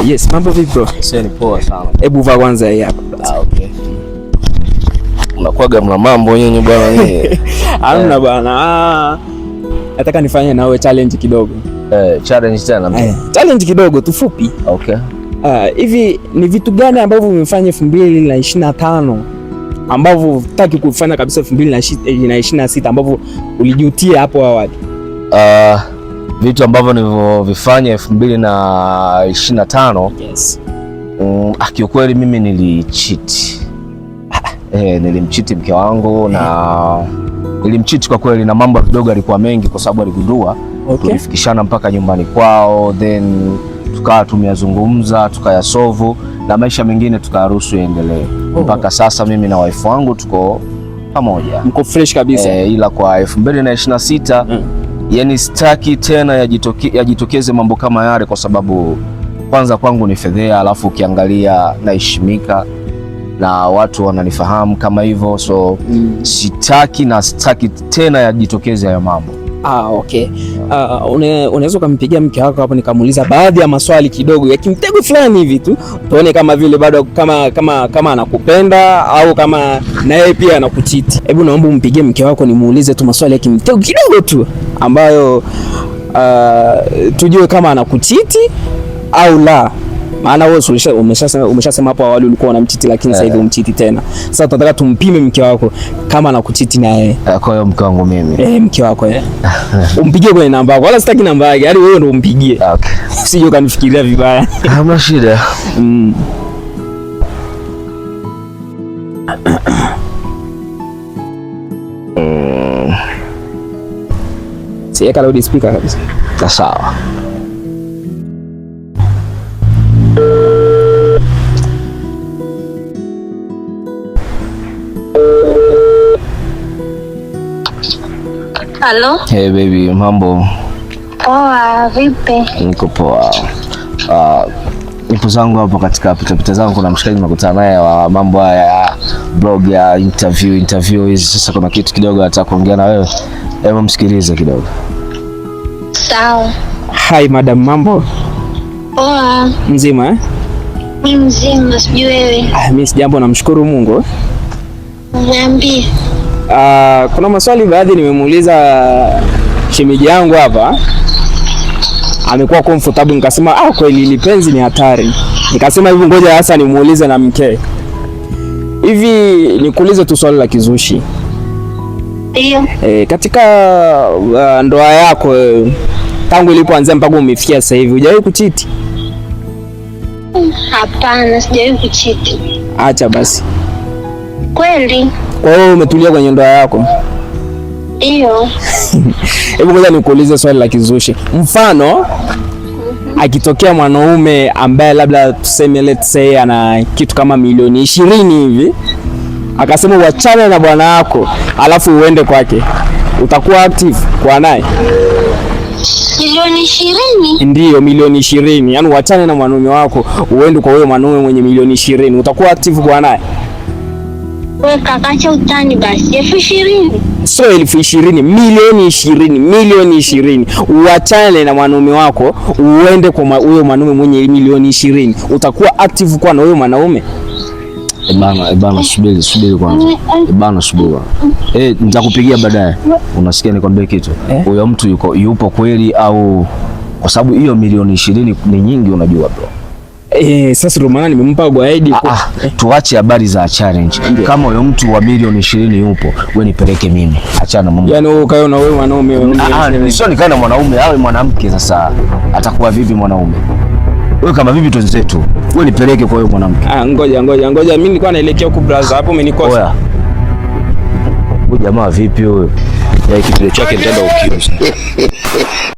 Yes, mambo vipi bro? Sasa ni poa sana. Hebu vaa kwanza hii hapa. Okay. Unakuaga mna mambo yenyewe bwana wewe. Hamna bwana. Nataka nifanye nawe challenge kidogo. Challenge tena. Challenge kidogo tu fupi. Okay. Hivi ni vitu gani ambavyo umefanya 2025 ambavyo hutaki kufanya kabisa 2026 ambavyo ulijutia hapo awali? Vitu ambavyo nilivyofanya 2025. Yes. Kiukweli mimi nilicheat. Nilimcheat mke wangu na nilimcheat kwa kweli, na mambo kidogo alikuwa mengi kwa sababu aligundua. Okay. Tulifikishana mpaka nyumbani kwao, then tukawa tumeyazungumza, tukayasolve na maisha mengine tukaruhusu yaendelee. Mpaka sasa mimi na wife wangu tuko pamoja. Mko fresh kabisa. Ila kwa 2026 yani sitaki tena yajitokeze mambo kama yale, kwa sababu kwanza kwangu ni fedhea, alafu ukiangalia naheshimika na watu wananifahamu kama hivyo, so sitaki tena yajitokeze hayo mambo. Okay. Unaweza kumpigia mke wako hapo nikamuuliza baadhi ya maswali kidogo ya kimtego fulani hivi tu, tuone kama vile bado kama anakupenda au kama na yeye pia anakuchiti. Hebu naomba umpigie mke wako nimuulize tu maswali ya kimtego kidogo tu ambayo tujue kama anakuchiti au la. Maana wewe umeshasema hapo awali ulikuwa unamchiti, lakini sasa hivi umchiti tena. Sasa tunataka tumpime mke wako kama anakuchiti na yeye. Kwa hiyo mke wangu mimi. Mke wako umpigie kwenye namba yako. Wala sitaki namba yake. Yaani wewe ndio umpigie. Okay. Sije ukanifikiria vibaya. Hamna shida. Siweka loud speaker kabisa. Sawa. Hello. Hey baby, mambo? Poa, vipi? Niko poa. Nipo zangu hapo katika pita zangu, kuna mshikaji nimekutana naye wa mambo ya blog ya interview hizi. Sasa kuna kitu kidogo nataka kuongea na wewe. Hebu msikilize kidogo. Sawa. Hi madam, mambo? Poa. Mzima Mimi mzima, sijui wewe? Mimi sijambo, namshukuru Mungu. Niambie. Kuna maswali baadhi nimemuuliza shemeji yangu hapa, amekuwa comfortable, nikasema kweli lipenzi ni hatari. Nikasema hivi ngoja sasa nimuulize na mke. Hivi nikuulize tu swali la kizushi. Ndio. Katika ndoa yako tangu ilipoanza mpaka umefikia sasa hivi hujawahi kuchiti? Hapana, sijawahi kuchiti. Acha basi. Kweli? Kwa hiyo umetulia kwenye ndoa yako? Ndio. Hebu ngoja nikuulize swali la kizushi. Mfano, akitokea mwanaume ambaye labda tuseme let's say ana kitu kama milioni 20 hivi, akasema uachane na bwana wako alafu uende kwake, utakuwa active kwa naye? Milioni 20? Ndio, milioni 20. Yaani uachane na mwanaume wako uende kwa huyo mwanaume mwenye milioni 20, utakuwa active kwa naye? Wewe kakacha utani basi. 20,000? So 20,000, milioni 20. Uachane na mwanaume wako uende kwa huyo mwanaume mwenye milioni 20, utakuwa active kwa na huyo mwanaume? Bana, subiri kwanza. Subiri. Nitakupigia baadaye. Unasikia nikwambie kitu? Huyo mtu yupo kweli au, kwa sababu hiyo milioni 20 ni nyingi unajua bro. Sasa ndio maana nimempa guide. Tuache habari za challenge. Kama huyo mtu wa milioni 20 yupo, wewe nipeleke mimi. Achana mambo. Yaani wewe kae na wewe mwanaume. Sio nikae na mwanaume, awe mwanamke. Sasa atakuwa vipi mwanaume? Wewe kama vipi twenzetu? Wewe nipeleke kwa huyo mwanamke. Ngoja. Mimi nilikuwa naelekea huko brother, hapo umenikosa. Huyu jamaa vipi huyo? Kitu chake ndio ukiuza.